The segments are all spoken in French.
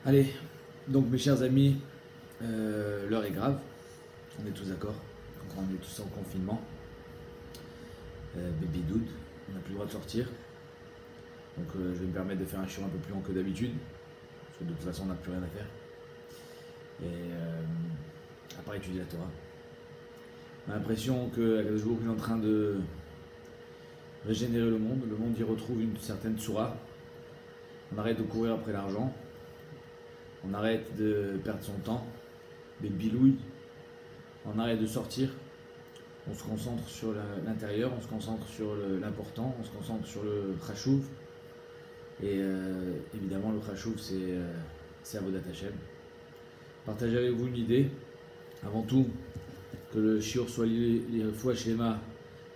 Allez, donc mes chers amis, l'heure est grave, on est tous d'accord, donc on est tous en confinement, baby doud, on n'a plus le droit de sortir, donc je vais me permettre de faire un chiot un peu plus long que d'habitude, parce que de toute façon on n'a plus rien à faire, et à part étudier la Torah. On a l'impression que Akadosh Baruch Hu est en train de régénérer le monde y retrouve une certaine tsura, on arrête de courir après l'argent, on arrête de perdre son temps, des bilouilles, on arrête de sortir, on se concentre sur l'intérieur, on se concentre sur l'important, on se concentre sur le chashouv, et évidemment le chashouv c'est Avodat Hashem. Partager avec vous une idée, avant tout, que le shiur soit les fois shlema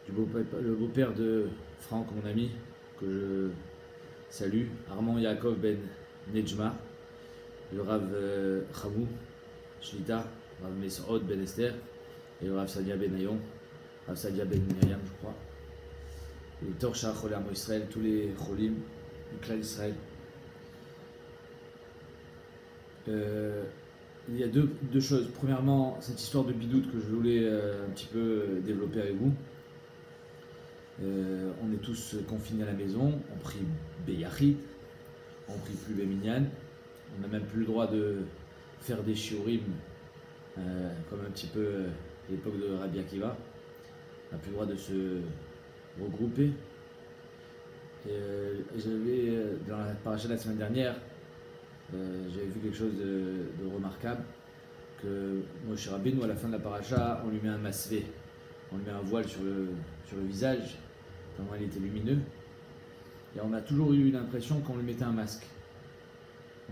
le beau-père de Franck, mon ami, que je salue, Armand Yaakov Ben Nejma, le Rav Chavou Shlita, Rav Mesod Ben Esther, et le Rav Sadia Ben Ayon, Rav Sadia Ben Miriam, je crois. Et Torcha Cholam Israël, tous les Cholim, le clan Israël. Il y a deux choses. Premièrement, cette histoire de bidoute que je voulais un petit peu développer avec vous. On est tous confinés à la maison, on prie Beyachid, on prie plus Beminyan, on n'a même plus le droit de faire des shiurim comme un petit peu à l'époque de Rabbi Akiva. On n'a plus le droit de se regrouper. J'avais dans la paracha de la semaine dernière, j'avais vu quelque chose de remarquable, que Moshe Rabbeinu, à la fin de la paracha, on lui met un masvé, on lui met un voile sur le visage, tellement il était lumineux, et on a toujours eu l'impression qu'on lui mettait un masque.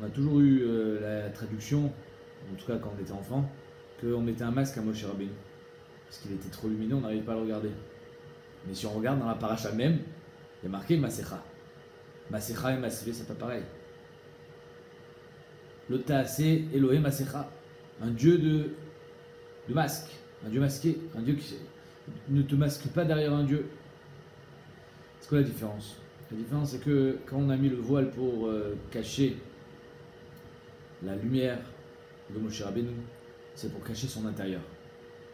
On a toujours eu la traduction, en tout cas quand on était enfant, qu'on mettait un masque à Moshe Rabbeinu, parce qu'il était trop lumineux, on n'arrivait pas à le regarder. Mais si on regarde dans la paracha même, il y a marqué Masecha. Masecha et Masvé, c'est pas pareil. Le Taasé, Elohim Masecha, un dieu de masque, un dieu masqué, un dieu qui ne te masque pas derrière un dieu. C'est quoi la différence? La différence, c'est que quand on a mis le voile pour cacher la lumière de Moshe Rabbeinu, c'est pour cacher son intérieur.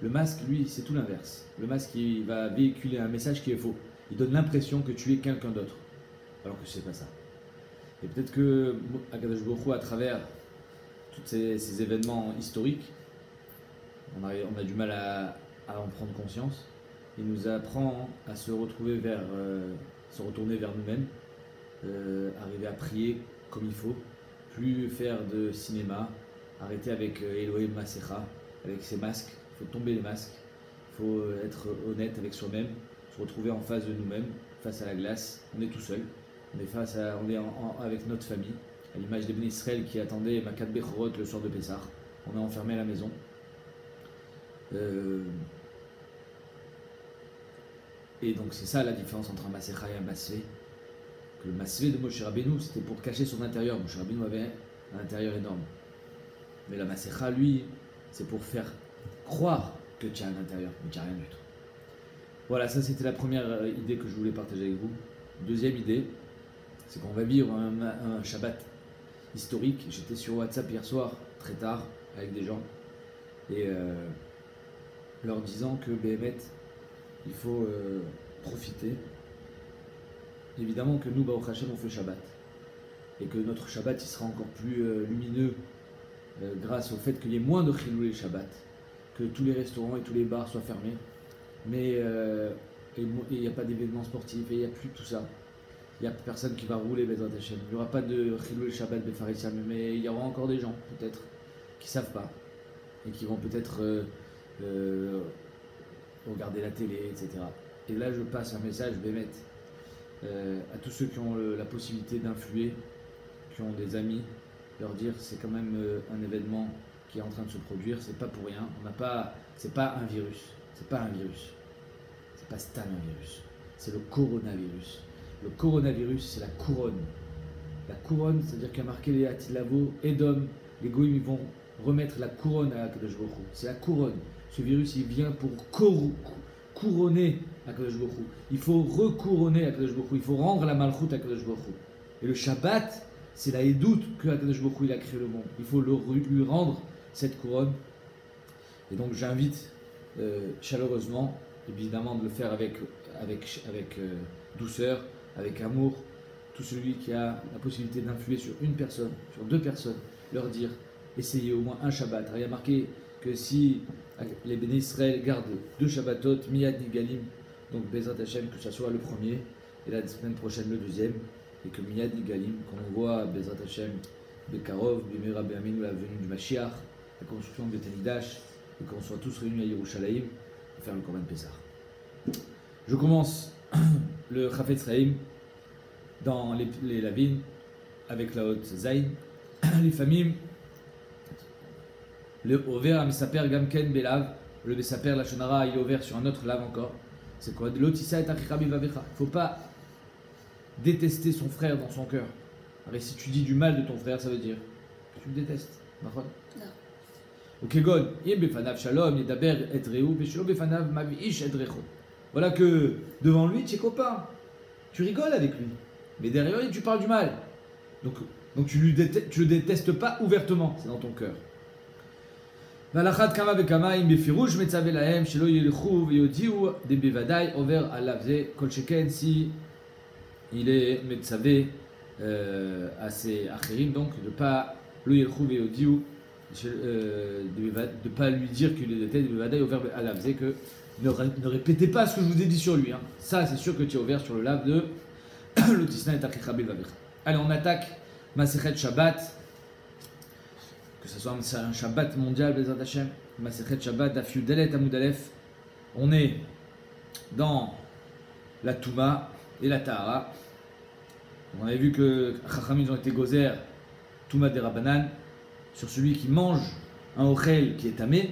Le masque, lui, c'est tout l'inverse. Le masque, il va véhiculer un message qui est faux. Il donne l'impression que tu es quelqu'un d'autre, alors que c'est pas ça. Et peut-être que Akadosh Baruch Hu, à travers tous ces événements historiques, on a du mal à en prendre conscience. Il nous apprend à se retourner vers nous-mêmes, arriver à prier comme il faut, plus faire de cinéma, arrêter avec Elohim Masecha, avec ses masques. Il faut tomber les masques, il faut être honnête avec soi-même, se retrouver en face de nous-mêmes, face à la glace. On est tout seul, on est avec notre famille, à l'image des Béné Israël qui attendaient Makat Bechorot le soir de Pessah. On est enfermé à la maison. Et donc c'est ça la différence entre un Masecha et un Masvé. Que le Masvé de Moshe Rabbeinu, c'était pour cacher son intérieur. Moshe Rabbeinu avait un intérieur énorme. Mais la Masecha, lui, c'est pour faire croire que tu as un intérieur, mais tu n'as rien du tout. Voilà, ça c'était la première idée que je voulais partager avec vous. Deuxième idée, c'est qu'on va vivre un Shabbat historique. J'étais sur WhatsApp hier soir, très tard, avec des gens, et leur disant que Béhémet, il faut profiter. Évidemment que nous, Baruch Hashem, on fait Shabbat. Et que notre Shabbat, il sera encore plus lumineux grâce au fait qu'il y ait moins de Chilou les Shabbat, que tous les restaurants et tous les bars soient fermés. Mais il n'y a pas d'événements sportifs, et il n'y a plus tout ça. Il n'y a personne qui va rouler Bezrat Hashem. Il n'y aura pas de Chilou les Shabbat Befarisiam, mais il y aura encore des gens, peut-être, qui ne savent pas. Et qui vont peut-être regarder la télé, etc. Et là, je passe un message, Bémet, à tous ceux qui ont la possibilité d'influer, qui ont des amis, leur dire c'est quand même un événement qui est en train de se produire, c'est pas pour rien, c'est pas un virus, c'est pas Stan un virus, c'est le coronavirus. Le coronavirus, c'est la couronne. La couronne, c'est-à-dire qu'il y a marqué les Atilavo, Edom, les Goïm, ils vont remettre la couronne à Akadosh Baruch Hu. C'est la couronne. Ce virus, il vient pour couronner Akadosh Baruch Hu. Il faut recouronner Akadosh Baruch Hu. Il faut rendre la malchoute à Akadosh Baruch Hu. Et le Shabbat, c'est la édoute que Akadosh Baruch Hu, il a créé le monde. Il faut lui rendre cette couronne. Et donc j'invite chaleureusement, évidemment, de le faire avec douceur, avec amour, tout celui qui a la possibilité d'influer sur une personne, sur deux personnes, leur dire, essayez au moins un Shabbat. Il y a marqué que si les bénis Israël gardent 2 Shabbatot, Miyad Nigalim, donc Bezrat Hashem, que ce soit le premier, et la semaine prochaine le deuxième, et que Miyad Nigalim, quand on voit Bezrat Hashem, Bekarov, Bimera Be'amin, la venue du Mashiach, la construction de Betanidash, et qu'on soit tous réunis à Yerushalayim pour faire le Korban Pessah. Je commence le Chafetz Chaim dans les lavines avec la haute Zayn, les familles, le Over à Mesaper Gamken Belav, le Mesaper la Shonara il est ouvert sur un autre lave encore. C'est quoi? De l'Otissa et Achichabi Vavecha. Il ne faut pas détester son frère dans son cœur. Alors, si tu dis du mal de ton frère, ça veut dire que tu le détestes. Non. Voilà que devant lui, tu es copain. Tu rigoles avec lui. Mais derrière lui, tu parles du mal. Donc tu le détestes pas ouvertement. C'est dans ton cœur. Si il est metzavé à ses achirim, donc de pas de pas lui dire qu'il est détesté de bevadaï over alav, c'est que ne répétez pas ce que je vous ai dit sur lui. Hein. Ça, c'est sûr que tu es ouvert sur le lave de l'otisna et achichabil vavecha. Allez, on attaque Masechet Shabbat. Que ce soit un Shabbat mondial, Bezrat Hashem, Masechet Shabbat, Daf Yudalet Amud Aleph. On est dans la Touma et la Tahara. On avait vu que Chachamim ont été gozer Touma des Rabbanan sur celui qui mange un ochel qui est tamé,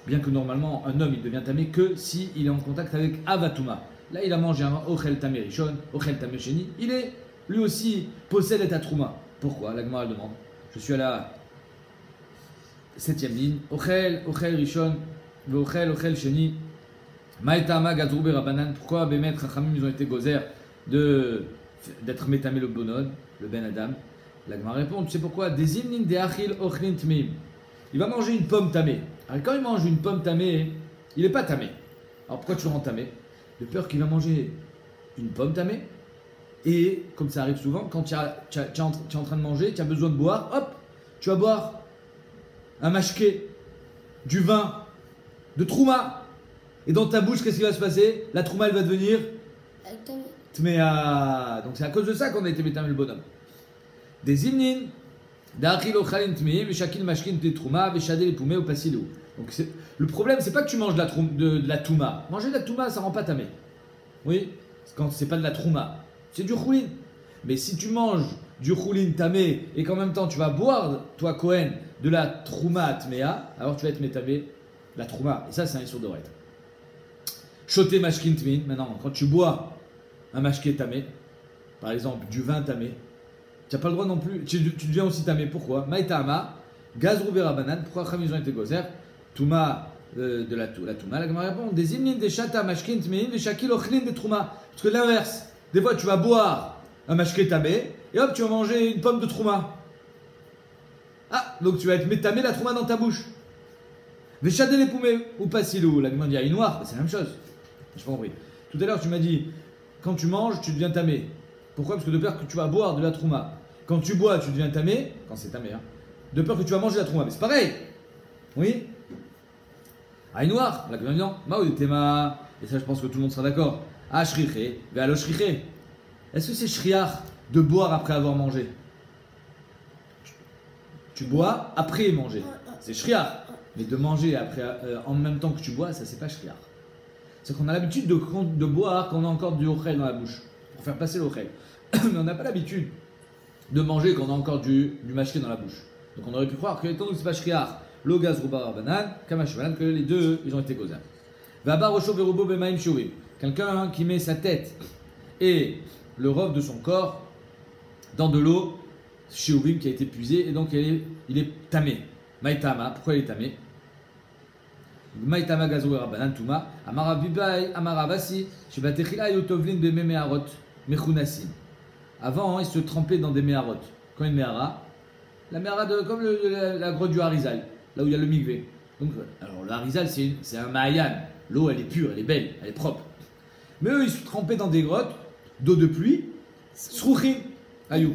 bien que normalement un homme il devient tamé que si il est en contact avec Avatouma. Là il a mangé un ochel tamé rishon, ochel tamé sheni, il est lui aussi possède et Trouma. Pourquoi? La Gemara demande. Je suis à la 7e ligne. Ochel rishon, ochel sheni. Maïtama gazrou berabanan. Pourquoi Bémet Chachamim ils ont été gozer d'être métamé le bonod, le ben Adam? La Gemara répond, tu sais pourquoi? Dezimnin de achil ochlin tmeim. Il va manger une pomme tamée. Alors quand il mange une pomme tamée, il n'est pas tamé. Alors pourquoi tu le rends tamé? De peur qu'il va manger une pomme tamée. Et comme ça arrive souvent, quand tu es en train de manger, tu as besoin de boire, hop, tu vas boire un mashké, du vin, de trouma. Et dans ta bouche, qu'est-ce qui va se passer? La trouma, elle va devenir tméa. Donc c'est à cause de ça qu'on a été métamé le bonhomme. Des imnin, d'achil ochalin tmeim, veshakil mashkin te trouma, veshadel epumé ou pasilou. Donc le problème, c'est pas que tu manges de la touma. Manger de la touma, ça rend pas tamé. Oui, quand c'est pas de la trouma, c'est du choulin. Mais si tu manges du choulin tamé et qu'en même temps tu vas boire, toi Cohen, de la trouma tméa, alors tu vas être métamé la trouma. Et ça, c'est un issur d'oreille. Choté mashkin tmin, maintenant, quand tu bois un mashké tamé, par exemple du vin tamé, tu n'as pas le droit non plus, tu deviens aussi tamé. Pourquoi? Maïtama, gazrou berabanan, pourquoi Chachamim ont été gozer, touma de la touma, la Gemara répond, des imnin des chata mashkin tmein, des shakil ochlin de trouma. Parce que l'inverse, des fois tu vas boire un mashké tamé, et hop, tu vas manger une pomme de trouma. Ah, donc tu vas être métamé la trouma dans ta bouche. Veshadel epumé ou pasilou, la Gemara dit, il noir, c'est la même chose. Je n'ai pas compris. Tout à l'heure, tu m'as dit, quand tu manges, tu deviens tamé. Pourquoi? Parce que de peur que tu vas boire de la trouma. Quand tu bois, tu deviens tamé. Quand c'est tamé, hein. De peur que tu vas manger de la trouma. Mais c'est pareil. Oui. Aïe noir. La Gemara dit non. Maou tema. Et ça, je pense que tout le monde sera d'accord. Ah, shriché. Ve'alo shriché. Est-ce que c'est shriach de boire après avoir mangé? Tu bois après manger. C'est shriach. Mais de manger après, en même temps que tu bois, ça, c'est pas shriach. C'est qu'on a l'habitude de boire quand on a encore du ochel dans la bouche, pour faire passer l'ochel. Mais on n'a pas l'habitude de manger quand on a encore du mashké dans la bouche. Donc on aurait pu croire que étant donné que c'est pas shriach, le gaz rouba banan, kamashvalan, que les deux, ils ont été goza. Vaba rosho verubo bemaim shourim. Quelqu'un qui met sa tête et le robe de son corps dans de l'eau shourim qui a été puisée, et donc il est tamé. Maïtama, pourquoi il est tamé? Maïtama gazou rabbanan tuma amara bibai amara vasi shibatechila yotovlin bemé meharot mechunasim. Avant, il se trempait dans des meharot. quand une Mehara, la Mehara comme la grotte du Harizal, là où il y a le Mikvé. Donc, alors le Harizal, c'est un Mahayan. L'eau, elle est pure, elle est belle, elle est propre. Mais eux, ils se trempaient dans des grottes d'eau de pluie, Srouchim, Ayou.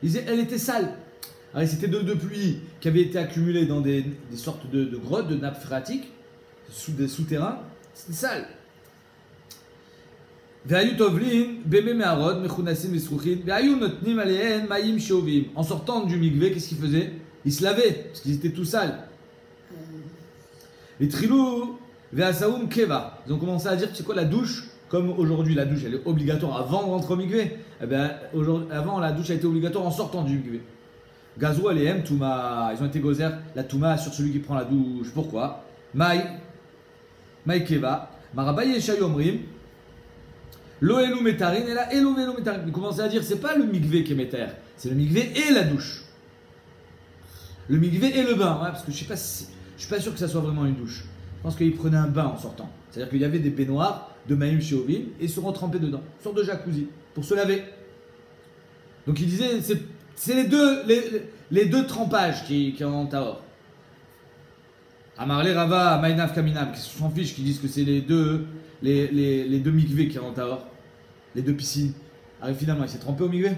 Elle était sale. Alors, c'était de l'eau de pluie qui avait été accumulée dans des sortes de grottes, de nappes phréatiques, des souterrains. C'était sale. En sortant du mikvé, qu'est-ce qu'ils faisaient? Ils se lavaient, parce qu'ils étaient tout sales. Les trilou, ve'asaoum keva. Ils ont commencé à dire, c'est quoi la douche? Comme aujourd'hui, la douche, elle est obligatoire avant de rentrer au mikvé. Eh bien, avant, la douche a été obligatoire en sortant du mikvé. Gazou alehem touma. Ils ont été gozer la touma sur celui qui prend la douche. Pourquoi? Maï keva. Marabaye shayomrim. Lo elu metarin et la elu velu metarin. Ils commençaient à dire, c'est pas le mikvé qui est méter, c'est le mikvé et la douche. Le mikvé et le bain, ouais, parce que je suis pas sûr que ça soit vraiment une douche. Je pense qu'ils prenaient un bain en sortant. C'est-à-dire qu'il y avait des baignoires de Maïm Sheovim et ils se retrempaient dedans, une sorte de jacuzzi, pour se laver. Donc il disait, c'est les deux trempages qui en Tahor. Amarle Rava, Maïnaf Kaminam, qui s'en fichent, qui disent que c'est les deux mikvés qui en Tahor, les deux piscines. Alors finalement, il s'est trempé au mikvé.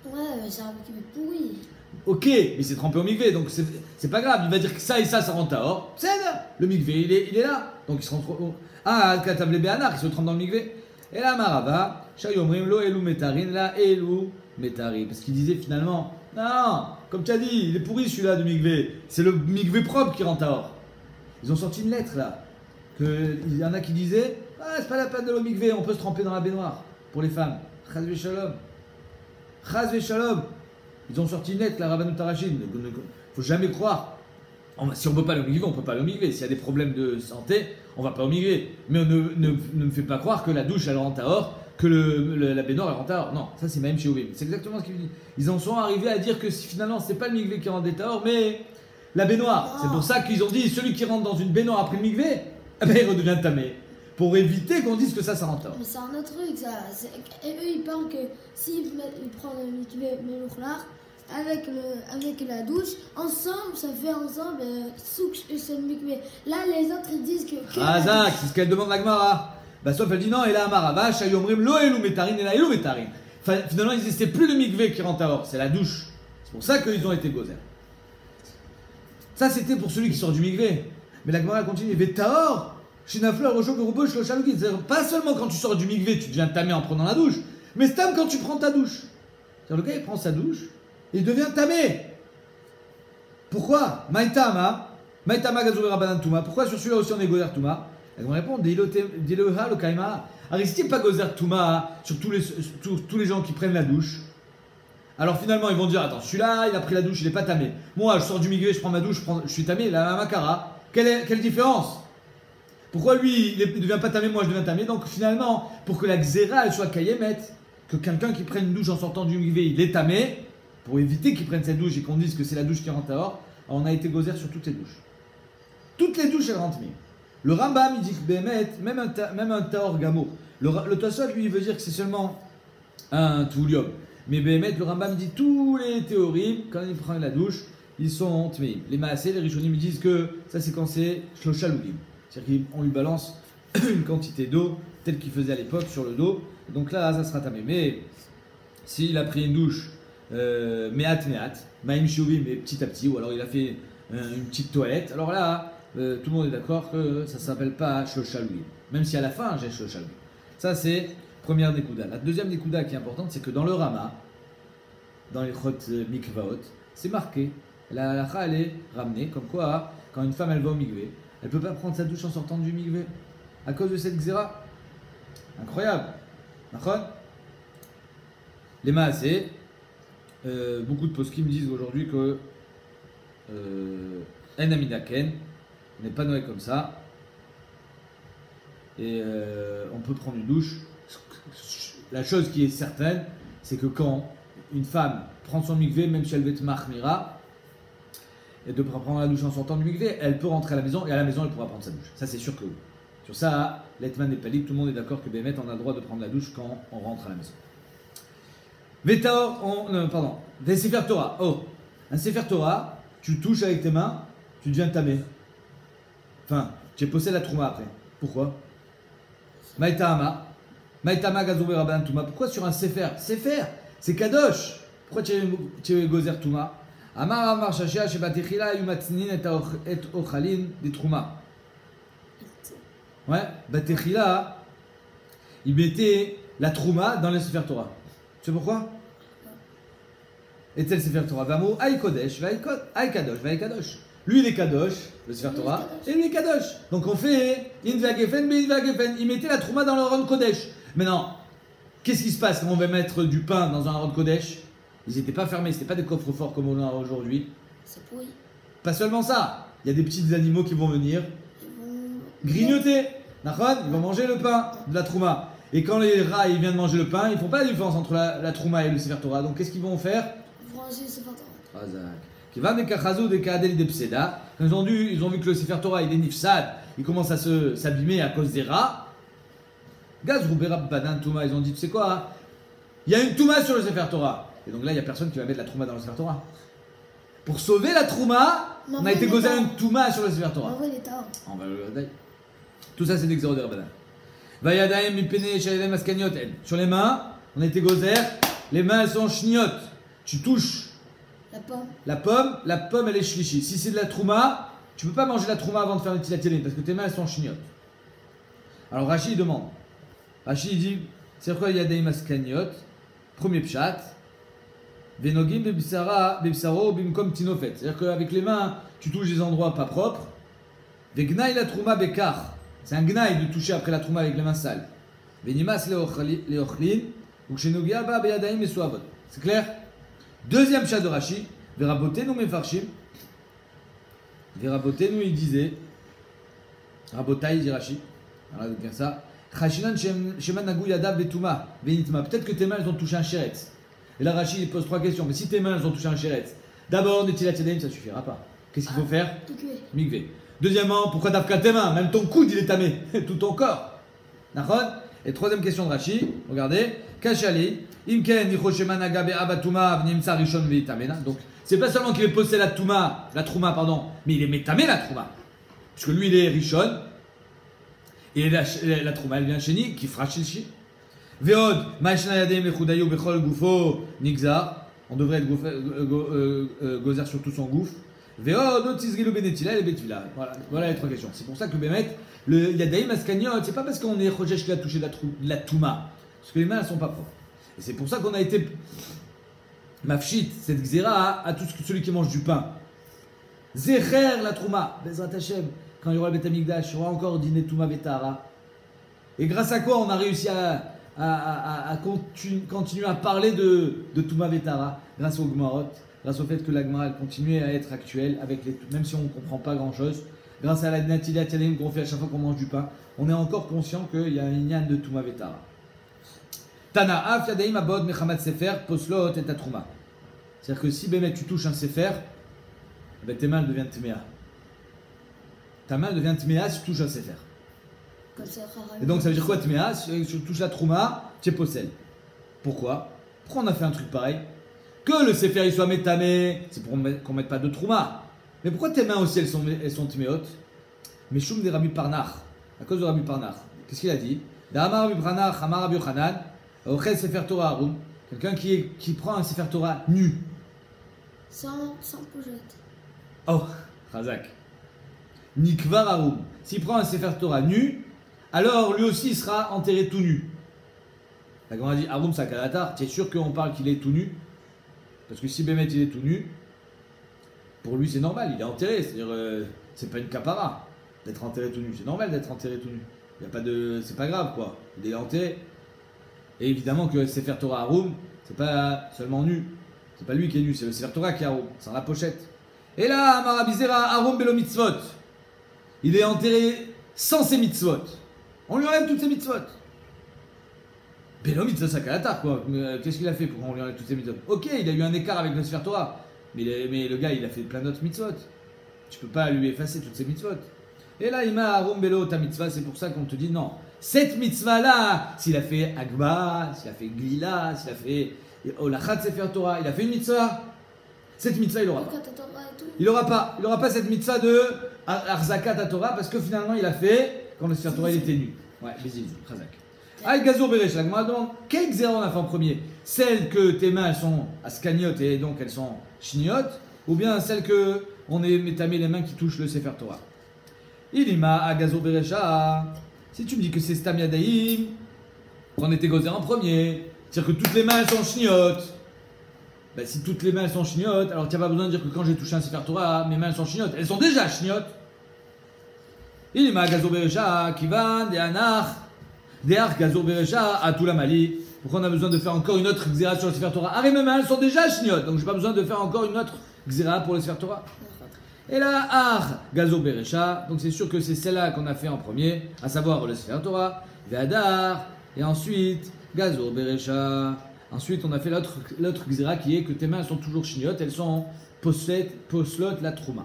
Ouais, c'est un mikvé pourri. Ok, mais il s'est trempé au mikvé, donc c'est pas grave. Il va dire que ça et ça rentre Tahor. C'est là. Le mikvé, il est là. Donc il se rentre. Ah, Katable Be'anar, il se trempe dans le mikvé. Et là, Marava, Shayomrim, Lo Elu Metarin, la Elu Metarin. Parce qu'il disait finalement, non, comme tu as dit, il est pourri celui-là du mikvé. C'est le mikvé propre qui rentre Tahor. Ils ont sorti une lettre là. Il y en a qui disaient, ah, c'est pas la peine de l'eau mikvé, on peut se tremper dans la baignoire pour les femmes. Chaz Veshalom. Chaz Veshalom. Ils ont sorti une lettre, la Rabbanou Tarachim. Il ne faut jamais croire. Si on ne peut pas le mikvé, on ne peut pas le mikvé. S'il y a des problèmes de santé, on ne va pas au mikvé. Mais on ne me fait pas croire que la douche, elle rentre Tahor, que la baignoire, elle rentre Tahor. Non, ça c'est même chez Ovim. C'est exactement ce qu'ils disent. Ils en sont arrivés à dire que finalement, ce n'est pas le mikvé qui rentre Tahor, mais la baignoire. Oh. C'est pour ça qu'ils ont dit, celui qui rentre dans une baignoire après le mikvé, eh ben, il redevient tamé. Pour éviter qu'on dise que ça rentre Tahor. Mais c'est un autre truc, ça. Et eux, ils pensent que s'ils prennent le mikvé Melouchlar, avec la douche, ensemble, ça fait ensemble souk c'est le mikvé. Là, les autres, ils disent que. Ah, Zach, c'est ce qu'elle demande la Gemara. Bah, sauf elle dit non, et là, Amarava, Shayomrim, Lo Elu Metarin, et la Elu Metarin. Finalement, ils disent c'est plus le mikvé qui rentre Tahor, c'est la douche. C'est pour ça qu'ils ont été gozer. Ça, c'était pour celui qui sort du mikvé. Mais la Gemara continue, mais Tahor, Shinafleur, Rocho, Berubo, Shlochalukin. C'est-à-dire, pas seulement quand tu sors du mikvé, tu deviens tamé en prenant la douche, mais c'est tam quand tu prends ta douche. C'est-à-dire, le gars, il prend sa douche, et il devient tamé. Pourquoi? Maïtama Gazoué Rabbanan Touma. Pourquoi sur celui-là aussi on est gozer Touma? Elle me répond, Diloha, le Kaima. Aristide pas gozer Touma sur tous les gens qui prennent la douche. Alors finalement, ils vont dire, attends, celui-là, il a pris la douche, il n'est pas tamé. Moi, je sors du mikvé, je prends ma douche, je suis tamé, la Makara. Quelle différence? Pourquoi lui, il ne devient pas tamé, moi je deviens tamé? Donc finalement, pour que la Xéra, elle soit Kayemet, que quelqu'un qui prenne une douche en sortant du mikvé, il est tamé, pour éviter qu'il prenne cette douche et qu'on dise que c'est la douche qui rentre Tahor, on a été gozer sur toutes les douches. Toutes les douches, elles rentrent mieux. Le Rambam, il dit que Bémet, même un Tahor Gamo. Le Tosot, lui, il veut dire que c'est seulement un Toulium. Mais Bémet, le Rambam, il dit tous les théories, quand il prend la douche, ils sont tmeim. Les Maasé, les Rishonim, ils disent que ça, c'est quand c'est Shloshalugim. C'est-à-dire qu'on lui balance une quantité d'eau, telle qu'il faisait à l'époque, sur le dos. Donc là, ça sera tamé. Mais s'il a pris une douche, mehat, maïm shuvim, mais petit à petit, ou alors il a fait une petite toilette, alors là, tout le monde est d'accord que ça ne s'appelle pas Shloshalugim. Même si à la fin, j'ai Shloshalugim. Ça, c'est première Nekuda. La deuxième Nekuda qui est importante, c'est que dans le Rama, dans les Chot Mikvaot, c'est marqué. La halakha, elle est ramenée, comme quoi, quand une femme elle va au mikvé, elle ne peut pas prendre sa douche en sortant du mikvé à cause de cette xéra. Incroyable. D'accord? Les maasé, beaucoup de poskim disent aujourd'hui que en amidaken n'est pas noé comme ça et on peut prendre une douche. La chose qui est certaine, c'est que quand une femme prend son mikvé, même si elle veut être mahmira, et de prendre la douche en sortant du mikvé, elle peut rentrer à la maison et à la maison elle pourra prendre sa douche. Ça c'est sûr que oui. Sur ça, l'Etman n'est pas libre, tout le monde est d'accord que Bémet on a le droit de prendre la douche quand on rentre à la maison. Non, pardon. Des Sefer Torah. Oh, un Sefer Torah, tu touches avec tes mains, tu deviens tamé. Enfin, tu es possède la trouma après. Pourquoi? Maïtama. Maïtama Gazoube Rabban Touma. Pourquoi sur un Sefer? Sefer, c'est Kadosh. Pourquoi tu es Gozer Touma? Amar Amar Shashia Shebatechila Yumatznin et Ochalin des Trouma. Ouais, Batechila, il mettait la Trouma dans le Sefer Torah. Tu sais pourquoi? Et tel Sefer Torah. Vamo, Aï Kodesh, Aï Kadosh, Aï Kadosh. Lui, il est Kadosh, le Sefer Torah, et lui, il est Kadosh. Donc on fait Inva Gefen, Inva Gefen. Il mettait la Trouma dans le Aron Kodesh. Maintenant, qu'est-ce qui se passe quand on va mettre du pain dans un Aron Kodesh? Ils n'étaient pas fermés, c'était pas des coffres forts comme on a aujourd'hui. C'est pourri. Pas seulement ça, il y a des petits animaux qui vont venir grignoter. Ils vont manger le pain de la Trouma. Et quand les rats ils viennent manger le pain, ils font pas la différence entre la Trouma et le Sefer Torah. Donc qu'est-ce qu'ils vont faire? Ranger le Sefer Torah. Qui va avec Kachazou de Kadel de Pseda. Quand ils ont vu que le Sefer Torah il est nifsad, il commence à s'abîmer à cause des rats. Gaz Rouberab Badan Touma, ils ont dit, tu sais quoi, hein, il y a une Touma sur le Sefer Torah. Et donc là, il n'y a personne qui va mettre la Trouma dans le Sefer Torah. Pour sauver la Trouma, on a été gozer une Touma sur le Sefer Torah. On va le tout ça, c'est des xéro de Rabbanan. Vayadaim mipene shalem askaniot en. Sur les mains, on a été gozer, les mains elles sont chniotes. Tu touches la pomme elle est shlishi. Si c'est de la Trouma, tu ne peux pas manger la Trouma avant de faire le tilatelin parce que tes mains elles sont chniotes. Alors Rashi demande. Rashi dit, c'est quoi Yadaim askaniot? Premier pshat. Venogim bebsaro bimkom tinofet. C'est-à-dire qu'avec les mains, tu touches des endroits pas propres. Vegnaï la trouma bekar. C'est un gnaï de toucher après la trouma avec les mains sales. Venimas leochlin. Ou shenogia ba beyadaim esuavot. C'est clair? Deuxième chat de Rashi. Verabotenu mefarshim. Verabotenu il disait. Rabotai dit Rashi. Voilà, bien ça. Chashinan sheman nagu yadav betuma. Venitma. Peut-être que tes mains elles ont touché un chéretz. Et là, Rashi pose trois questions. Mais si tes mains elles ont touché un chéretz, d'abord, Netilat Yadayim, ça ne suffira pas. Qu'est-ce qu'il faut faire? Mikvé. Deuxièmement, pourquoi t'as qu'à tes mains? Même ton coude, il est tamé. Tout ton corps. D'accord? Et troisième question de Rashi, regardez. Kachali, Imken, Nichoshema Nagabe Abatuma, Vnimsa Rishon Veitamena. Donc, c'est pas seulement qu'il est posé la Trouma, mais il est métamé la Trouma. Parce que lui, il est Rishon. Et la Trouma, elle vient chez Ni, qui fera Shilshi. Veod, Maishna Yadem Lechudayu Bechol Gufo Nigzar. On devrait être gozer sur tout son gouffre. Veod, Otizgilu Benetila et Betvila. Voilà les trois questions. C'est pour ça que Bémet, le Yadaim Askaniot, c'est pas parce qu'on est Chodesh qui a touché la Touma. Parce que les mains elles sont pas propres. Et c'est pour ça qu'on a été mafshit, cette Xéra, à tout celui qui mange du pain. Zecher la Trouma. Bezrat Hashem. Quand il y aura le Beth Amikdash, il y aura encore dîner Touma Betara. Et grâce à quoi on a réussi à continuer à parler de Touma Vetara, grâce au Gmarot, grâce au fait que la Gemara continuait à être actuelle, même si on ne comprend pas grand chose, grâce à la Natilat Yadim qu'on fait à chaque fois qu'on mange du pain, on est encore conscient qu'il y a un inyan de Touma Vetara. Tana Af Yadaim Abod Mechamat Sefer Poslot et Trouma. C'est-à-dire que si Bémet tu touches un Sefer, ben tes mains deviennent Tméa. Ta main devient Tméa si tu touches un Sefer. Et donc ça veut dire quoi Tméa? Si tu touches la Trouma, tu es possède. Pourquoi on a fait un truc pareil? Que le Sefer il soit métamé, c'est pour qu'on ne mette pas de Trouma. Mais pourquoi tes mains aussi elles sont Tméotes? Mais Choum des Rabbi Parnach, à cause de Rabbi Parnach. Qu'est-ce qu'il a dit? D'Amar Rabbi Parnach, Amar Rabbi Yochanan, Ochel Sefer Torah Haroum. Quelqu'un qui prend un Sefer Torah nu. Sans pochette. Oh, Razak. Nikvar Haroum. S'il prend un Sefer Torah nu, alors lui aussi il sera enterré tout nu. La Gemara dit Haroum Sakalatar, tu es sûr qu'on parle qu'il est tout nu? Parce que si Bémet il est tout nu, pour lui c'est normal, il est enterré, c'est-à-dire c'est pas une capara d'être enterré tout nu, c'est normal d'être enterré tout nu. Il y a pas de, c'est pas grave quoi, il est enterré. Et évidemment que Sefer Torah Haroum, c'est pas seulement nu, c'est pas lui qui est nu, c'est le Sefer Torah qui est Haroum, c'est la pochette. Et là, Marabizera Haroum Belo Mitzvot, il est enterré sans ses mitzvot. On lui enlève toutes ses mitzvot. Belo mitzvot sakalatar quoi. Qu'est-ce qu'il a fait pour qu'on lui enlève toutes ses mitzvot? Ok, il a eu un écart avec le Sefer Torah. Mais le gars, il a fait plein d'autres mitzvot. Tu peux pas lui effacer toutes ses mitzvot. Et là, il m'a Haroum Belo ta mitzvah. C'est pour ça qu'on te dit non. Cette mitzvah là, s'il a fait Agba, s'il a fait Glila, s'il a fait Olachat Sefer Torah, il a fait une mitzvah. Cette mitzvah, il n'aura pas. Il n'aura pas cette mitzvah de Arzakat Torah parce que finalement, il a fait quand le Sefer Torah il était nu. Ouais, Bézil, Chazak. Aïe Gazour Beresh, la Gemara demande quelle xéra on a fait en premier? Celle que tes mains elles sont ascagnotes et donc elles sont chniotes, ou bien celle que on est métamé les mains qui touchent le Sefer Torah? Ilima à Gazour Beresha. Si tu me dis que c'est Stam Yadaïm, qu'on était gozer en premier, c'est-à-dire que toutes les mains elles sont chniotes. Ben, si toutes les mains elles sont chniotes, alors tu n'as pas besoin de dire que quand j'ai touché un Sefer Torah, mes mains elles sont chniotes. Elles sont déjà chniotes. Ilima Gazour Beresha, Kivan, de Anach. Deach Gazour Beresha à tout la Mali. Pourquoi on a besoin de faire encore une autre xéra sur le Sefer Torah? Ah, mes mains elles sont déjà chniotes, donc j'ai pas besoin de faire encore une autre xéra pour le Sefer Torah. Et là, Gazour Beresha, donc c'est sûr que c'est celle-là qu'on a fait en premier, à savoir le Sefer Torah, Ve'adar, et ensuite Gazour Beresha. Ensuite, on a fait l'autre xéra qui est que tes mains elles sont toujours chniotes, elles sont poslot la trouma.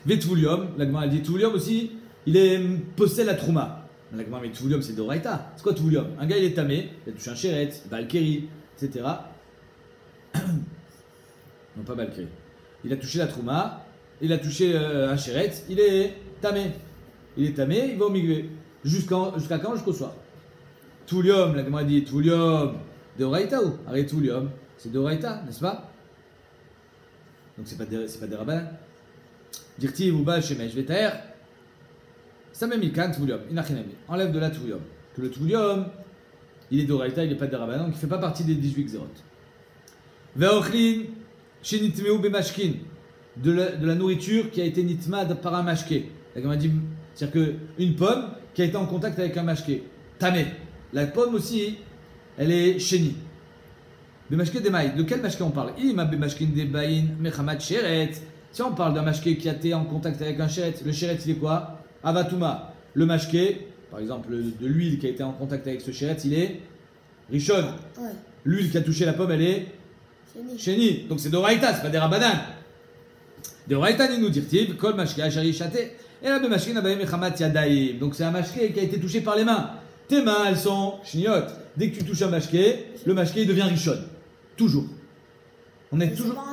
Vetvulium, la Gemara dit Tvulium aussi, il est possède la trouma. La Gemara, mais Tvulium c'est d'Oraita. C'est quoi Tvulium? Un gars il est tamé, il a touché un chéret, Balkeri, etc. Non, pas Balkeri. Il a touché la trouma, il a touché un chéret, il est tamé. Il est tamé, il va au migvé. Jusqu'à quand? Jusqu'au soir. Tvulium, la Gemara dit Tvulium d'Oraita ou? Arrête Tvulium, c'est d'Oraita, n'est-ce pas? Donc c'est pas des rabbins. Dirti ou bal shemesh vetaer. Ça même il can Tvulium, inachinami. Enlève de la Tvulium. Que le Tvulium, il est d'Oraita, il n'est pas des rabbins, donc il ne fait pas partie des 18 xérot. Ve'ochlin shenitmeu bemashkin. De la nourriture qui a été nitmad par un mashké. La Gemara dit, c'est-à-dire qu'une pomme qui a été en contact avec un mashké. Tamé. La pomme aussi, elle est chénie. Bemashké demaï. De quel mashké on parle? Ima bemashkin debaïn mechamat sheret. Si on parle d'un mashké qui a été en contact avec un chéret, le chéret il est quoi? Avatuma. Le mashké, par exemple de l'huile qui a été en contact avec ce chéret, il est rishon. Ouais. L'huile qui a touché la pomme, elle est chénie. Donc c'est d'Oraïta, c'est pas des rabanan. D'Oraïta ni nous dire-t-il, kol mashké ashari chaté. Et là, bemashkin abayim mechamat yadaïm. Donc c'est un mashké qui a été touché par les mains. Tes mains, elles sont chniotes. Dès que tu touches un mashké, le mashké il devient rishon. Toujours. On est toujours.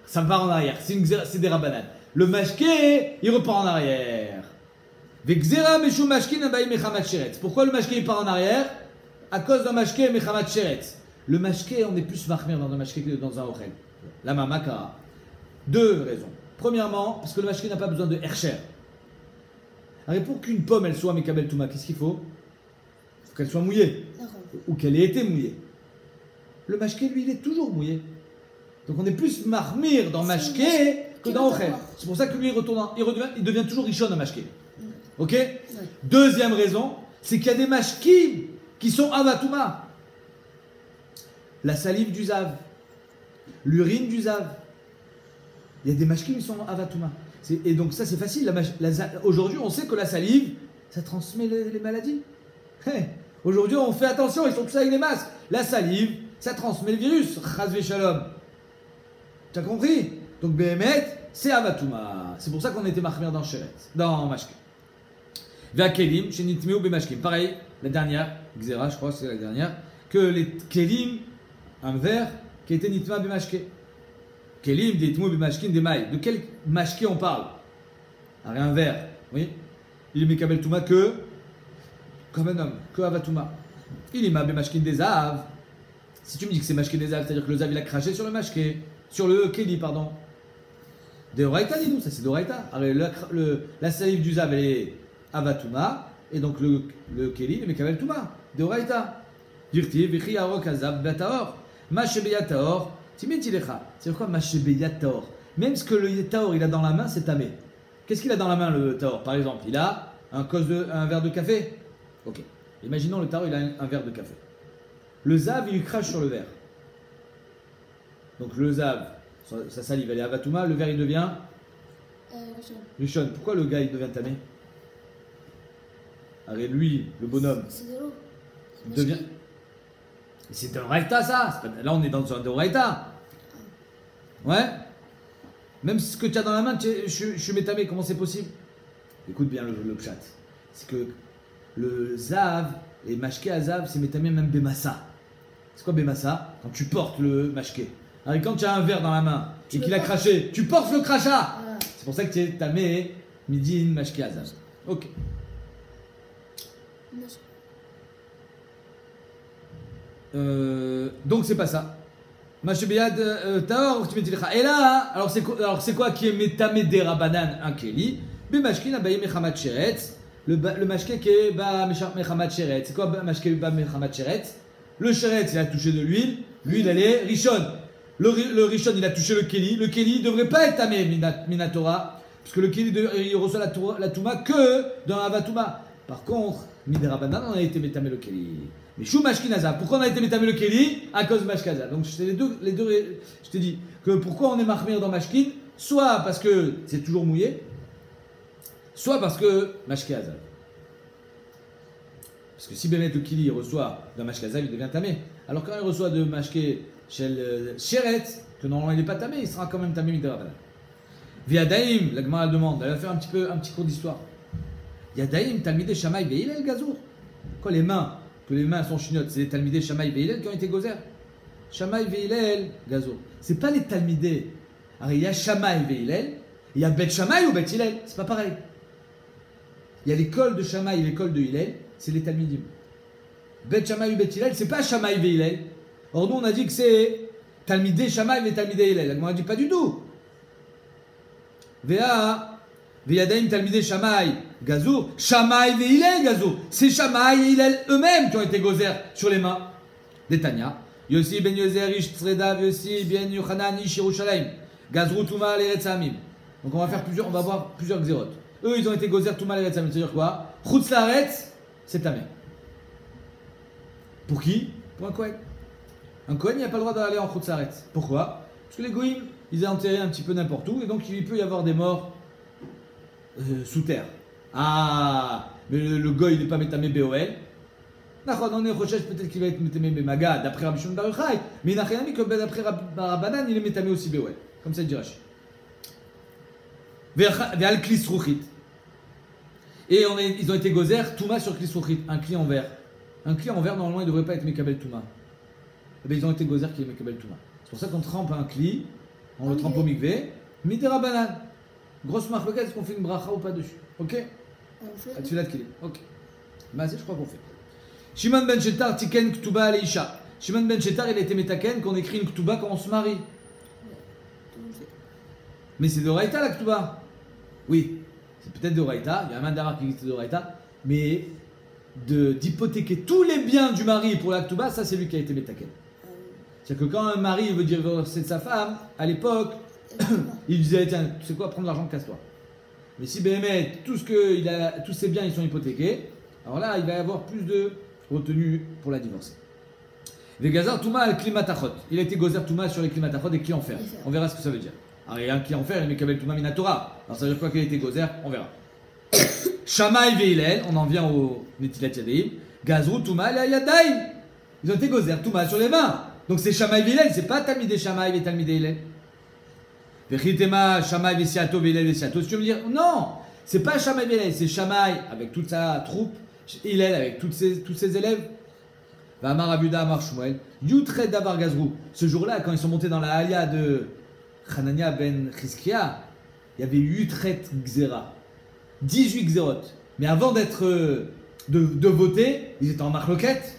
Ça part en arrière. C'est des rabanan. Le mashké, il repart en arrière. Pourquoi le mashké il part en arrière? À cause d'un mashké mechamat sheret. Le mashké, on est plus mahmir dans un mashké que dans un ochel. La mamaka. Deux raisons. Premièrement, parce que le mashké n'a pas besoin de hercher. Alors pour qu'une pomme elle soit mekabel touma, qu'est-ce qu'il faut? Il faut qu'elle soit mouillée. Ou qu'elle ait été mouillée. Le mashké, lui, il est toujours mouillé. Donc on est plus mahmir dans mashké que dans ochel. C'est pour ça que lui il devient toujours rishon en mashké. Ok? Deuxième raison, c'est qu'il y a des mashkim qui sont avatouma. La salive du zav, l'urine du zav. Il y a des mashkim qui sont avatouma. Et donc ça c'est facile. Aujourd'hui on sait que la salive, ça transmet les maladies. Hey, aujourd'hui on fait attention, ils sont tous avec les masques. La salive, ça transmet le virus. Chazve shalom. Tu as compris? Donc Behemet, c'est avatouma. C'est pour ça qu'on était mahmir dans Sheret, dans mashkim. Ve'akelim, chez Nitmeu bemashkim. Pareil, la dernière, Xera, je crois que c'est la dernière, que les kelim, un verre qui a été nitma bemashké. Kelim, des Nitmeu bemashkim, des mailles. De quel mashké on parle? Un verre, oui. Il est mekabel touma que, comme un homme, que avatouma. Il est ma bemashkim des av. Si tu me dis que c'est mashké des av, c'est-à-dire que le zav il a craché sur le mashké, sur le keli, pardon. De Oraïta, dis-nous, ça c'est d'Oraïta. La salive du zav, elle est avatuma, et donc le keli, le mekabel touma, de Oraïta. Dirti, vichi arok azab bataor, mashebeyat taor, timetilecha. C'est quoi mashebeyat taor? Même ce que le taor il a dans la main, c'est tamé. Qu'est-ce qu'il a dans la main le taor? Par exemple, il a un verre de café. Ok. Imaginons le taor, il a un verre de café. Le zav, il crache sur le verre. Donc le zav, sa salive, elle est avatuma, le verre il devient rishon. Pourquoi le gars il devient tamé? Arrête lui, le bonhomme. C'est de l'eau. Devient. C'est un raïta ça. Là on est dans un raïta. Ouais. Même ce que tu as dans la main, je suis métamé, comment c'est possible? Écoute bien le pshat. C'est que le zav, les mashké à zav, c'est métamé même bemassa. C'est quoi Bemassa? Quand tu portes le mashké. Alors, quand tu as un verre dans la main et qu'il a craché, tu portes le crachat. C'est pour ça que tu es tamé midin mashké azam. Ok. Donc c'est pas ça. Mashébéad taor tu mets et là, alors c'est quoi qui est métamé des rabanan un keli? Bemashkin abaye mechamat sheretz. Le mashké qui est ba mechamat sheretz. C'est quoi mashké ba mechamat sheretz? Le sheretz il a touché de l'huile elle est rishon. Le rishon il a touché le keli ne devrait pas être tamé minatora parce que le keli il reçoit la touma que dans la vatuma. Par contre midirabanan on a été métamé le keli. Mais chou mashkinaza, pourquoi on a été métamé le keli? À cause de mashkaza. Donc c'est les deux, je t'ai dit que pourquoi on est mahmir dans mashkin, soit parce que c'est toujours mouillé, soit parce que mashkaza. Parce que si Bémet le kili reçoit d'un mashkaza, il devient tamé. Alors quand il reçoit de mashké chez le sheret, que normalement il n'est pas tamé, il sera quand même tamé midirabanan. Viadaim, la Gemara demande, elle va faire un petit cours d'histoire. Yadaim, talmidé shamay ve'ilel gazour. Quoi les mains? Que les mains sont chignotes, c'est les talmidés Shamaï Veilel qui ont été gozer. Shamaï Veilel, gazo. C'est pas les talmidés. Alors il y a Shamaï Veilel, il y a Bet Shamaï ou Bet Hillel, c'est pas pareil. Il y a l'école de Shamaï et l'école de Hillel, c'est les talmidim. Bet Shamaï ou Bet Hillel, c'est pas Shamaï Veilel. Or nous on a dit que c'est talmidé Shamaï et talmidé Hillel. On a dit pas du tout. Vea. Veyadaim talmidé Shamaï Gazour, Shamaï ve Hillel Gazour. C'est Shamaï et Hillel eux-mêmes qui ont été gozer sur les mains des Tanya. Yossi ben Yozer ish Tzreda, Yossi ben Yochanan ish Yerushalayim. Gazrou Touma l'Eretz Hamim. Donc on va voir plusieurs xérotes. Eux ils ont été gozer Touma l'Eretz Hamim. C'est-à-dire quoi? Chutz Laaretz, c'est tamé. Pour qui? Pour un Kohen. Un Kohen il n'a pas le droit d'aller en Chutz Laaretz. Pourquoi? Parce que les Goïms ils ont enterré un petit peu n'importe où et donc il peut y avoir des morts sous terre. Ah, mais le goy il n'est pas métamé BOL. On est recherche peut-être qu'il va être métamé Maga d'après Rabbi Shimon bar Yochai, mais il n'a rien dit que d'après Rabbanan il est métamé aussi BOL. Comme ça il dit Rashi. Ve'al klis ruchit. Et ils ont été gozer Touma sur klis ruchit, un cli en verre. Un cli en verre normalement il ne devrait pas être Mekabel Touma. Mais ils ont été gozer qui est Mekabel Touma. C'est pour ça qu'on trempe un cli, on le trempe au mikvé, midi Rabbanan. Grosse marque, est-ce qu'on fait une bracha ou pas dessus? Ok? On fait. Tu l'as de ok. Bah, je crois qu'on fait. Shimon ben Shetar tiken ktuba aleisha. Shimon ben Shetar il a été métaken qu'on écrit une ktuba quand on se marie. Mais c'est de Raïta la ktuba. Oui, c'est peut-être de Raïta. Il y a un mandamar qui existe de Raïta. Mais d'hypothéquer tous les biens du mari pour la ktuba, ça c'est lui qui a été métaken. C'est-à-dire que quand un mari veut divorcer de sa femme, à l'époque, il disait tiens, tu sais quoi, prends de l'argent, casse-toi. Mais si Béhémet, tous ses biens ils sont hypothéqués, alors là il va y avoir plus de retenue pour la divorcer. Vegazar Touma al klimatachot. Il a été gozer Touma sur les klimatachot et qui en fait. On verra ce que ça veut dire. Alors il y a un qui en fait, il met Kabel Touma Minatora. Alors ça veut dire quoi qu'il a été gozer? On verra. Shamaï Veilel, on en vient au Netilat Yadeim. Gazrou Touma la Yadaim. Ils ont été gozer Touma sur les mains. Donc c'est Shamaï Veilel, c'est pas Talmidé Shamaï et Talmidé Hillel. Vechitema Shamaï Vesiato Veilel Vesiato. Si tu veux me dire non, c'est pas Shamaï Veilel, c'est Shamaï avec toute sa troupe, Hillel avec tous ses élèves. Vamar Abuda Amar Shmuel, Yutre Davar Gazrou. Ce jour-là, quand ils sont montés dans la Halia de Hanania ben Chizkia, il y avait 8 traites Xéra, 18 Xérot. Mais avant d'être de voter, ils étaient en marloquette.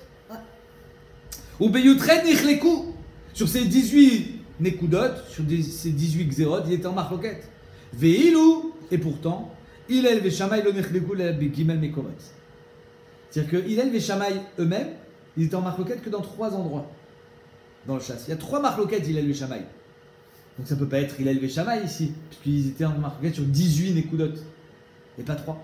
Ou Beyutret Nichleku. Sur ces 18 Nekudot, sur ces 18 Xérot, ils étaient en marloquette. Veilou, et pourtant, Hillel Veshamay lo Nichleku la Begimel Mekomot. C'est-à-dire que Hillel Veshamay eux-mêmes, ils étaient en marloquette que dans 3 endroits dans le chasse. Il y a 3 marloquettes Hillel Veshamay. Donc ça ne peut pas être Hillel Veshamay ici, puisqu'ils étaient en marloquette sur 18 Nekudot, et pas 3.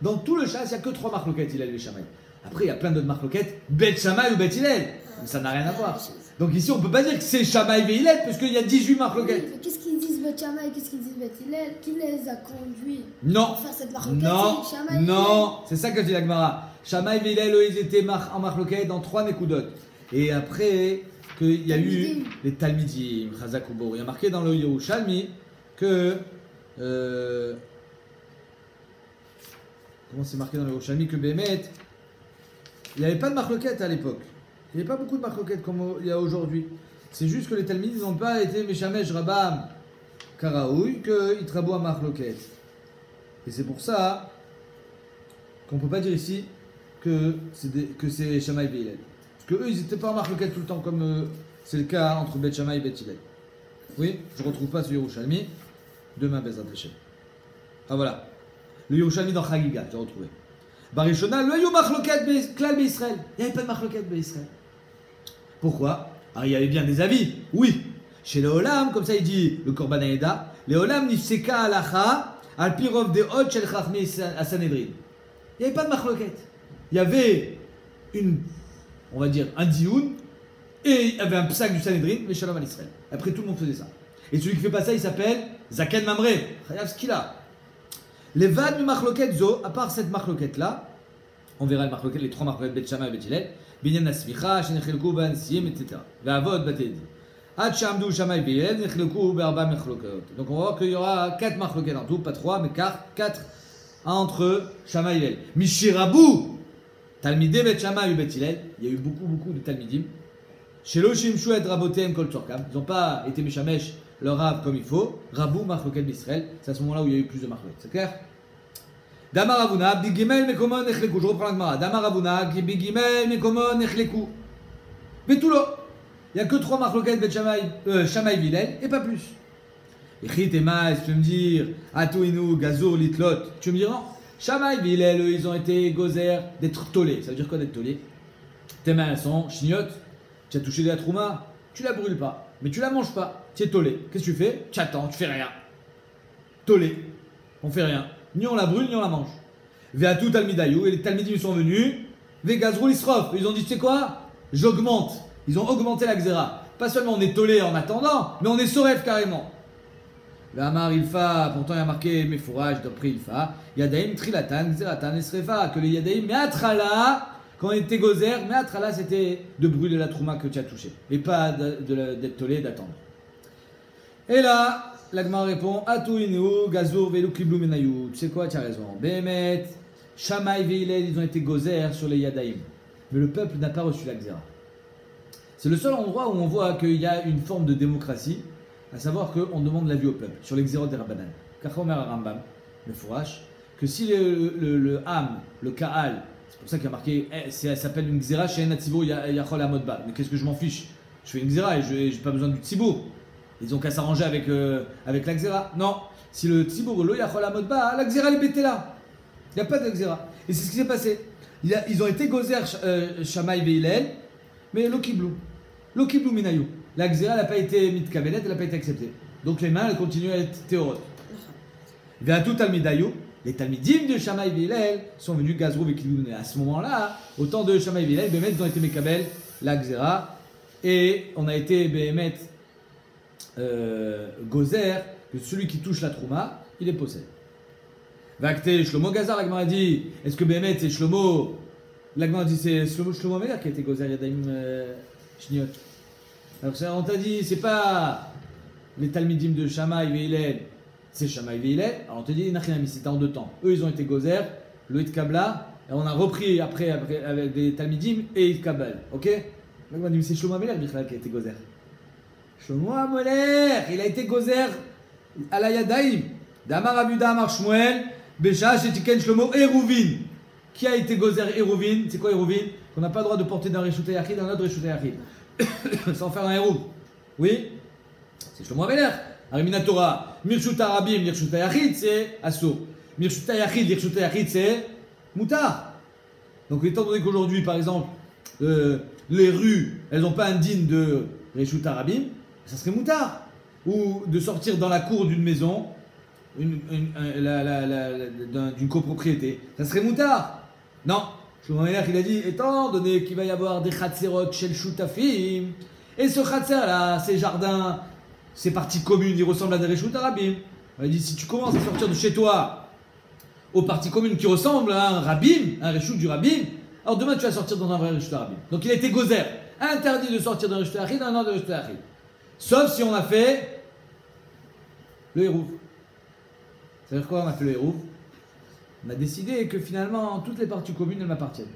Dans tout le chasse, il n'y a que 3 marloquettes Hillel Veshamay. Après, il y a plein d'autres marloquettes, Bet Shammai ou Bet Hillel. Mais ça n'a rien à voir. Donc ici, on ne peut pas dire que c'est Shammai et Hillel, parce qu'il y a 18 marloquettes. Oui, qu'est-ce qu'ils disent Bet Shammai, qu'est-ce qu'ils disent Bet Hillel? Qui les a conduits Non. à faire cette marloquette? Non, c'est ça que dit la Gemara. Shammai et Hillel, eux, ils étaient en marloquette dans 3 Nekudot. Et après, qu'il y a eu les Talmidim, Chazak Ubo. Il y a marqué dans le Yerushalmi que... comment c'est marqué dans le Yerushalmi que Bémet, il n'y avait pas de marloquette à l'époque. Il n'y a pas beaucoup de marloquettes comme il y a aujourd'hui. C'est juste que les Talmidim n'ont pas été Meshamesh Rabam Karaoui, qu'ils trabouent à marloquettes. Et c'est pour ça qu'on ne peut pas dire ici que c'est Shammai et Hillel. Parce qu'eux, ils n'étaient pas en marloquettes tout le temps comme c'est le cas entre Bet Shammai et Bet Hillel. Oui, je ne retrouve pas ce Yerushalmi. Demain, Bezrat Hashem. Ah voilà. Le Yerushalmi dans Chagiga, j'ai retrouvé. Barishona, le Yom Marloquet Klal Israël. Il n'y avait pas de Marloquet Israël. Pourquoi? Alors il y avait bien des avis, oui. Chez le Olam, comme ça il dit le Korban Aïda, le Olam nifseka alacha al pirov de hot shel chachmi à Sanhedrin. Il n'y avait pas de Marloquet. Il y avait on va dire, un dioun, et il y avait un psak du Sanhedrin, mais Shalom à l'Israël. Après tout le monde faisait ça. Et celui qui fait pas ça, il s'appelle Zaken Mamre. Regarde ce qu'il a. Les vannes du Marloquet Zo, à part cette Marloquet là, on verra le Marloquet, les trois Marloquet Bet Shammai et Bet Hillel, Binyan Nasmicha, Shenechelku Ben Siem, etc. Ve'avod Batedi. Ad Shamdu Shammai et Hillel, Nechelku Be'arba Marloquet. Donc on va voir qu'il y aura 4 Marloquet en tout, pas 3, mais 4 entre Shammai et Hillel. Mishirabu, Talmidei Bet Shammai et Bet Hillel, il y a eu beaucoup de Talmidim. Chez Loshimshu et Rabotem Kol Tzorkam, ils n'ont pas été Meshamesh leur Rav comme il faut. Rabou Marloquet d'Israël, c'est à ce moment-là où il y a eu plus de Marloquet. C'est clair? Damar Avuna, Bigimel Mekomon Echleku. Je reprends la Gemara. Damar Avuna, Bigimel Mekomon Echleku. Betulo. Il n'y a que 3 Marloquet Bet Shammai Hillel et pas plus. Echit et Maïs, tu veux me dire, Atouinou, Gazour, Litlot. Tu veux me dire non? Shammai Hillel, ils ont été gozer d'être tolés. Ça veut dire quoi d'être tolés? Tes mains sont chignotes. Tu as touché de la trouma, tu la brûles pas, mais tu la manges pas, tu es tolé. Qu'est-ce que tu fais? Tu attends, tu fais rien. Tolé, on fait rien. Ni on la brûle, ni on la mange. Ve'atu talmidayou, et les talmidim sont venus. Ve'gazrou l'isrof, ils ont dit, tu sais quoi? J'augmente. Ils ont augmenté la xéra. Pas seulement on est tolé en attendant, mais on est soref carrément. Le Hamar Ilfa, pourtant il y a marqué Mefouraj d'après Ilfa. Yadaim trilatan, xeratan, esrefa. Que les Yadaim, mais atrala. Quand on était gozer, mais Atrala c'était de brûler la trouma que tu as touchée, et pas d'être tolé, d'attendre. Et là, l'Agma répond Atouinou, Gazour, Velou, Kiblou, Menayou. Tu sais quoi, tu as raison. Behemet, Shammai et Hillel, ils ont été gozer sur les Yadaïm. Mais le peuple n'a pas reçu la Xéra. C'est le seul endroit où on voit qu'il y a une forme de démocratie, à savoir qu'on demande l'avis au peuple sur les Xérot des Rabbanan. Kachomer Rambam, le Fourash, que si le Ham, le Kaal, c'est pour ça qu'il y a marqué, ça s'appelle une Xéra chez Natsibo Yachol Amodba. Mais qu'est-ce que je m'en fiche? Je fais une Xéra et je n'ai pas besoin du Tzibour. Ils ont qu'à s'arranger avec la Xéra. Non, si le Tzibour lo Yachol Amodba, la Xéra elle est bêtée là. Il n'y a pas de Xéra. Et c'est ce qui s'est passé. Ils ont été gozer Shammai et Hillel, mais Lokiblou. Lokiblou Minayou. La Xéra n'a pas été mitkabelet, elle n'a pas été acceptée. Donc les mains elles continuent à être théorotes. Ve'atu talmidayou. Les Talmidim de Shammai et Hillel sont venus Gazrou et Kilou. À ce moment-là, au temps de Shammai et Hillel, Bémet, ils ont été Mekabel, la Xéra, et on a été Bémet Gozer, que celui qui touche la Trouma, il est possède. Vakte Shlomo Gazar, l'Agmar a dit, est-ce que Bémet c'est Shlomo? L'Agmar a dit, c'est Shlomo Meler qui a été Gozer, Yadaim Shniot. Alors on t'a dit, c'est pas les Talmidim de Shammai et Hillel. C'est Shammai et Hillel. Alors on te dit, c'était en 2 temps. Eux, ils ont été gozer, le Kabla, et on a repris après avec des Talmidim et Kabal. Ok? On a dit, c'est Shlomo Ameler qui a été gozer. Shlomo Ameler, il a été gozer à la Yadaïm. Damar Abuda Amar Shmuel, Bécha, Shetiken Shlomo Eruvin. Qui a été gozer Eruvin? C'est quoi Eruvin? Qu'on n'a pas le droit de porter d'un Reshut Yachid à un autre Reshut Yachid. Sans faire un Eruv. Oui? C'est Shlomo Ameler. Arimina Torah, Mirshuta Rabim, Mirshuta Yachid, c'est Assour. Mirshuta Yachid, Mirshuta Yachid, c'est Moutar. Donc, étant donné qu'aujourd'hui, par exemple, les rues, elles n'ont pas un digne de Reshuta Rabim, ça serait Moutar. Ou de sortir dans la cour d'une maison, d'une copropriété, ça serait Moutar. Non. Shlomo Ameler, il a dit, étant donné qu'il va y avoir des Khatserot Shel Shutafim, et ce Khatser là, ces jardins, ces parties communes, ils ressemblent à des Reshut Rabim. On a dit, si tu commences à sortir de chez toi aux parties communes qui ressemblent à un Rabim, un Reshut du Rabim, alors demain tu vas sortir dans un vrai Reshut Rabim. Donc il a été gozer, interdit de sortir d'un Reshut Yachid dans un autre Reshut Yachid. Sauf si on a fait le Hérouv. Ça veut dire quoi, on a fait le Hérouv? On a décidé que finalement toutes les parties communes elles m'appartiennent.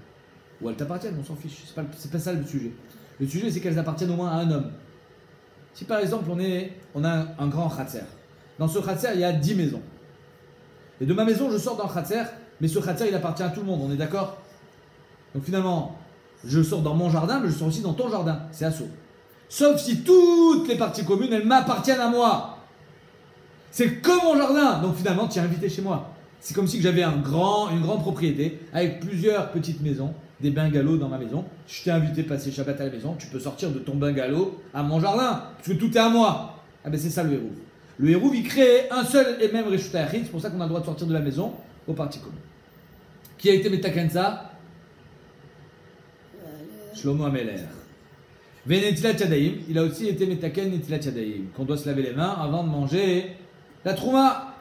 ou elles t'appartiennent, on s'en fiche. C'est pas ça le sujet. Le sujet, c'est qu'elles appartiennent au moins à un homme. Si par exemple, on a un grand khatser. Dans ce khatser, il y a 10 maisons. Et de ma maison, je sors dans le khatser, mais ce khatser, il appartient à tout le monde, on est d'accord? Donc finalement, je sors dans mon jardin, mais je sors aussi dans ton jardin. C'est assaut. Sauf si toutes les parties communes, elles m'appartiennent à moi. C'est comme mon jardin. Donc finalement, tu es invité chez moi. C'est comme si j'avais une grande propriété avec plusieurs petites maisons, des bungalows dans ma maison. Je t'ai invité à passer Shabbat à la maison. Tu peux sortir de ton bungalow à mon jardin, parce que tout est à moi. Ah ben c'est ça le hérouv. Le hérouv, il crée un seul et même Reshut HaYachid. C'est pour ça qu'on a le droit de sortir de la maison aux parties communes. Qui a été Metaken ça? Shlomo Ameler. Venetilat Yadayim, il a aussi été Metaken Netilat Yadayim, qu'on doit se laver les mains avant de manger la trouma.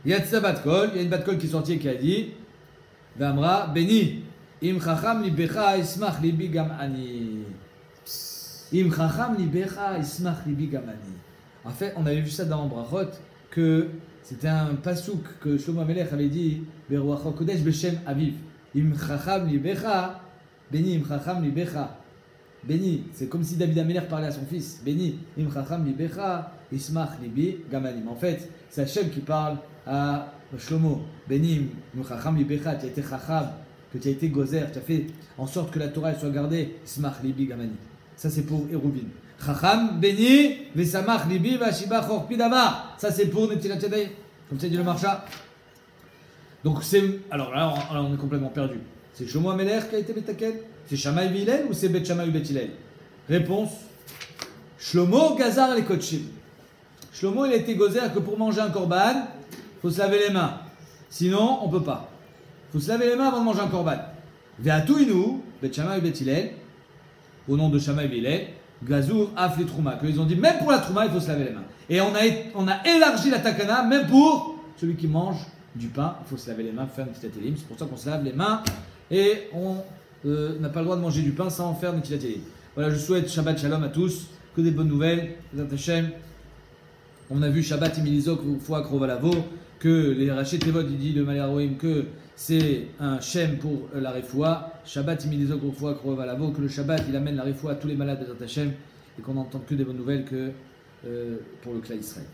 Yatsa Batkol, il y a une Batkol qui est sortie et qui a dit Vamra, Beni, Im Chacham Libecha Ismach Libi Gam Ani. Im Chacham Libecha Ismach Libi Gam Ani. En fait, on avait vu ça dans Brachot, que c'était un pasouk que Shlomo Amelech avait dit Beruach HaKodesh Beshem Aviv. Im Chacham Libecha, Beni Im Chacham Libecha. Béni, c'est comme si David Ameler parlait à son fils. Béni, im chacham libecha, ismach libi gamanim. En fait, c'est Hachem qui parle à Shlomo. Béni, im chacham libecha, tu as été chacham, que tu as été gozer, tu as fait en sorte que la Torah elle soit gardée. Ismach libi gamanim. Ça c'est pour Eruvin. Chacham, béni, vesamach libi, vashiba chorpi damar. Ça c'est pour Netilat Yadayim. Comme ça dit le Marsha. Donc c'est. Alors là, on est complètement perdu. C'est Shlomo Ameler qui a été Metaken? C'est Shammai Hillel ou c'est Bet Shammai ou Bet Hillel? Réponse Shlomo Gazar les Kotchim. Shlomo il a été gozer que pour manger un korban, il faut se laver les mains. Sinon, on ne peut pas. Il faut se laver les mains avant de manger un korban. Ve'atuinu, Bet Shammai ou Bet Hillel, au nom de Shammai Hillel, Gazur Af les Trouma. Qu'ils ont dit même pour la Trouma, il faut se laver les mains. Et on a élargi la takana, même pour celui qui mange du pain, il faut se laver les mains, faire une petite athélim. C'est pour ça qu'on se lave les mains et on n'a pas le droit de manger du pain sans faire Netilat Yadayim. Voilà, je souhaite Shabbat Shalom à tous, que des bonnes nouvelles. On a vu Shabbat Imilizok Foua Krovalavo, que les Raché Tevot, il dit le Malaroim que c'est un Shem pour la Refoua. Shabbat Imilizok Foua Krovalavo, que le Shabbat il amène la Refoua à tous les malades de Hashem et qu'on n'entende que des bonnes nouvelles que pour le clan Israël.